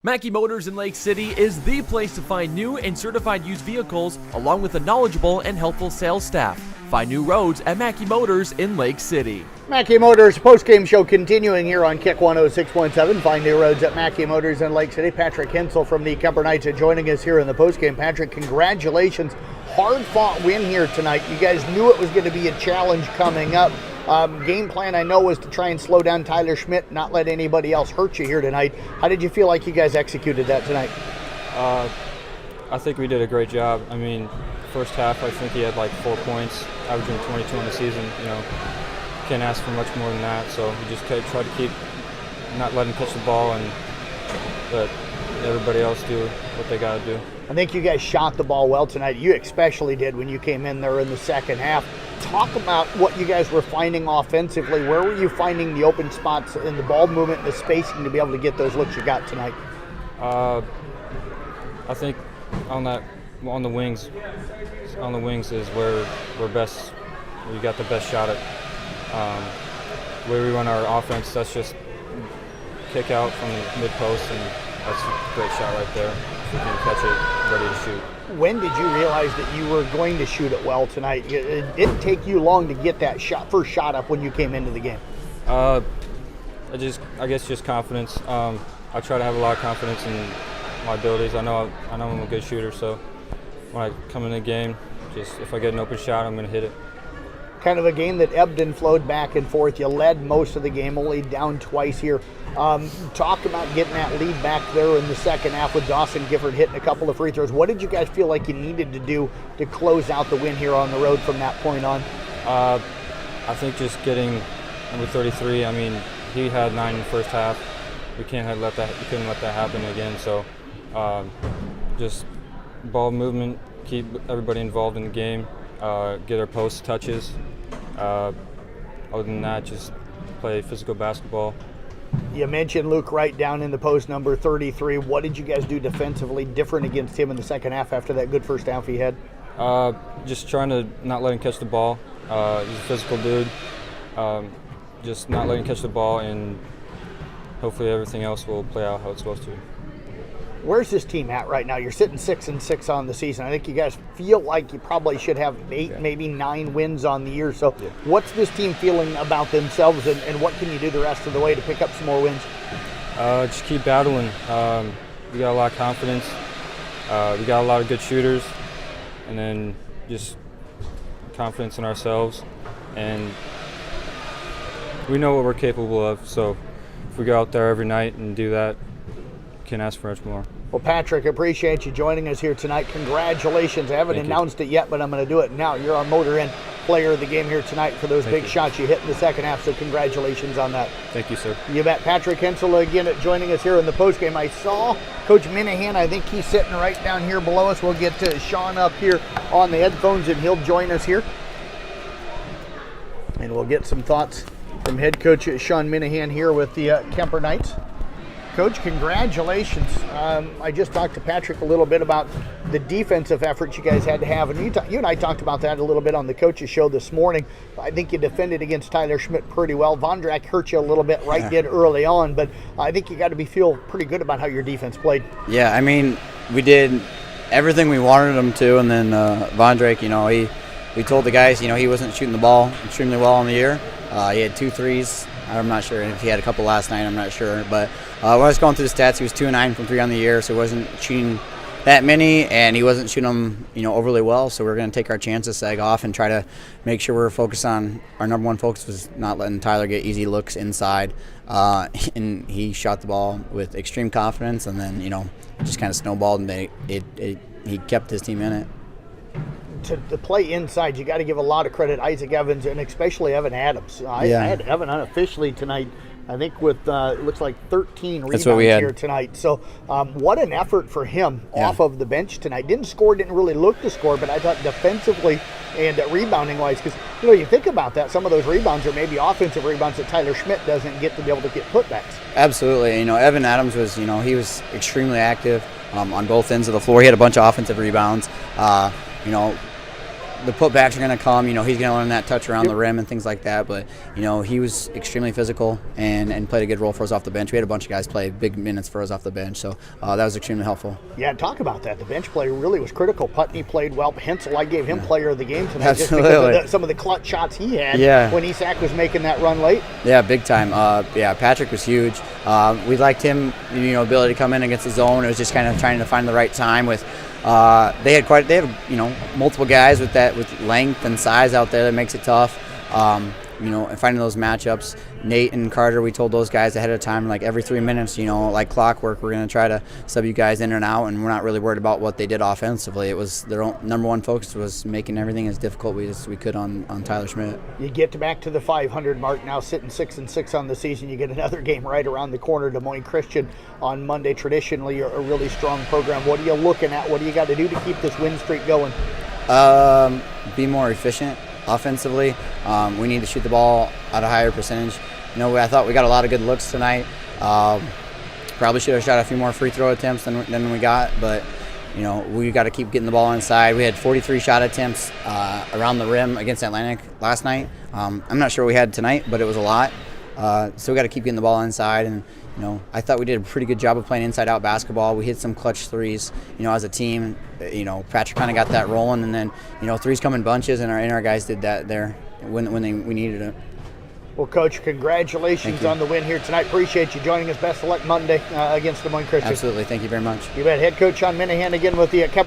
Mackey Motors in Lake City is the place to find new and certified used vehicles, along with a knowledgeable and helpful sales staff. Find new roads at Mackey Motors in Lake City. Mackey Motors post-game show continuing here on Kick 106.7. Find new roads at Mackey Motors in Lake City. Patrick Hansel from the Kuemper Knights joining us here in the post-game. Patrick, congratulations. Hard-fought win here tonight. You guys knew it was going to be a challenge coming up. Game plan, I know, was to try and slow down Tyler Schmidt, not let anybody else hurt you here tonight. How did you feel like you guys executed that tonight? I think we did a great job. I mean, first half, I think he had like 4 points, averaging 22 in the season. You know, can't ask for much more than that. So we just tried to keep not letting him catch the ball and let everybody else do what they got to do. I think you guys shot the ball well tonight. You especially did when you came in there in the second half. Talk about what you guys were finding offensively. Where were you finding the open spots in the ball movement and the spacing to be able to get those looks you got tonight? I think on the wings is where we're best. We got the best shot at. Where we run our offense, that's just kick out from the mid post, and that's a great shot right there. If we can catch it, ready to shoot. When did you realize that you were going to shoot it well tonight? It didn't take you long to get that first shot up when you came into the game. I guess just confidence. I try to have a lot of confidence in my abilities. I know I'm a good shooter, so when I come in the game, just if I get an open shot, I'm going to hit it. Kind of a game that ebbed and flowed back and forth. You led most of the game, only down twice here. Talk about getting that lead back there in the second half with Dawson Gifford hitting a couple of free throws. What did you guys feel like you needed to do to close out the win here on the road from that point on? I think just getting number 33. I mean, he had 9 in the first half. We couldn't let that happen again. So just ball movement, keep everybody involved in the game, get our post touches. Other than that, just play physical basketball. You mentioned Luke Wright down in the post, number 33. What did you guys do defensively different against him in the second half after that good first half he had? Just trying to not let him catch the ball. He's a physical dude. Just not letting him catch the ball, and hopefully everything else will play out how it's supposed to. Where's this team at right now? You're sitting 6-6 on the season. I think you guys feel like you probably should have 8, maybe 9 wins on the year. So what's this team feeling about themselves, and what can you do the rest of the way to pick up some more wins? Just keep battling. We got a lot of confidence. We got a lot of good shooters, and then just confidence in ourselves. And we know what we're capable of. So if we go out there every night and do that, can't ask for much more. Well, Patrick, appreciate you joining us here tonight. Congratulations. I haven't announced it yet, but I'm going to do it now. You're our Motor Inn player of the game here tonight for those big shots you hit in the second half, so congratulations on that. Thank you, sir. You bet. Patrick Hansel again joining us here in the postgame. I saw Coach Minnehan. I think he's sitting right down here below us. We'll get to Sean up here on the headphones, and he'll join us here. And we'll get some thoughts from head coach Sean Minnehan here with the Kuemper Knights. Coach, congratulations. I just talked to Patrick a little bit about the defensive efforts you guys had to have, and you and I talked about that a little bit on the coaches show this morning. I think you defended against Tyler Schmidt pretty well. Vondrak hurt you a little bit did early on, but I think you got to feel pretty good about how your defense played. Yeah, I mean, we did everything we wanted them to, and then Vondrak, we told the guys, he wasn't shooting the ball extremely well on the year. He had 2 threes. I'm not sure if he had a couple last night. I'm not sure. But when I was going through the stats, he was 2-9 from 3 on the year, so he wasn't shooting that many, and he wasn't shooting them, overly well. So we're going to take our chances, sag off, and try to make sure we're focused on our number one focus was not letting Tyler get easy looks inside. And he shot the ball with extreme confidence, and then just kind of snowballed, and he kept his team in it. To play inside, you got to give a lot of credit Isaac Evans and especially Evan Adams. I had Evan unofficially tonight, I think with it looks like 13 rebounds here tonight. So what an effort for him off of the bench tonight. Didn't really look to score, but I thought defensively and rebounding wise, because you think about that, some of those rebounds are maybe offensive rebounds that Tyler Schmidt doesn't get to be able to get putbacks. Absolutely. Evan Adams was, he was extremely active on both ends of the floor. He had a bunch of offensive rebounds. the putbacks are going to come. He's going to learn that touch around the rim and things like that. But, he was extremely physical and played a good role for us off the bench. We had a bunch of guys play big minutes for us off the bench, so that was extremely helpful. Yeah, talk about that. The bench play really was critical. Putney played well. Hansel, I gave him player of the game tonight just because of some of the clutch shots he had when East Sac was making that run late. Yeah, big time. Patrick was huge. We liked him, ability to come in against the zone. It was just kind of trying to find the right time with they had multiple guys with length and size out there that makes it tough. And finding those matchups. Nate and Carter, we told those guys ahead of time, like every 3 minutes, like clockwork, we're going to try to sub you guys in and out, and we're not really worried about what they did offensively. It was their number one focus was making everything as difficult as we could on Tyler Schmidt. You get back to the 500 mark now, sitting 6-6 on the season. You get another game right around the corner, Des Moines Christian on Monday. Traditionally, a really strong program. What are you looking at? What do you got to do to keep this win streak going? Be more efficient. Offensively, we need to shoot the ball at a higher percentage. I thought we got a lot of good looks tonight. Probably should have shot a few more free throw attempts than we got, but we got to keep getting the ball inside. We had 43 shot attempts around the rim against Atlantic last night. I'm not sure what we had tonight, but it was a lot. So we got to keep getting the ball inside, and I thought we did a pretty good job of playing inside-out basketball. We hit some clutch threes, as a team. Patrick kind of got that rolling, and then threes come in bunches, and our guys did that there when we needed it. Well, Coach, congratulations on the win here tonight. Appreciate you joining us. Best of luck Monday against Des Moines Christian. Absolutely. Thank you very much. You bet. Head coach on Minnehan again with the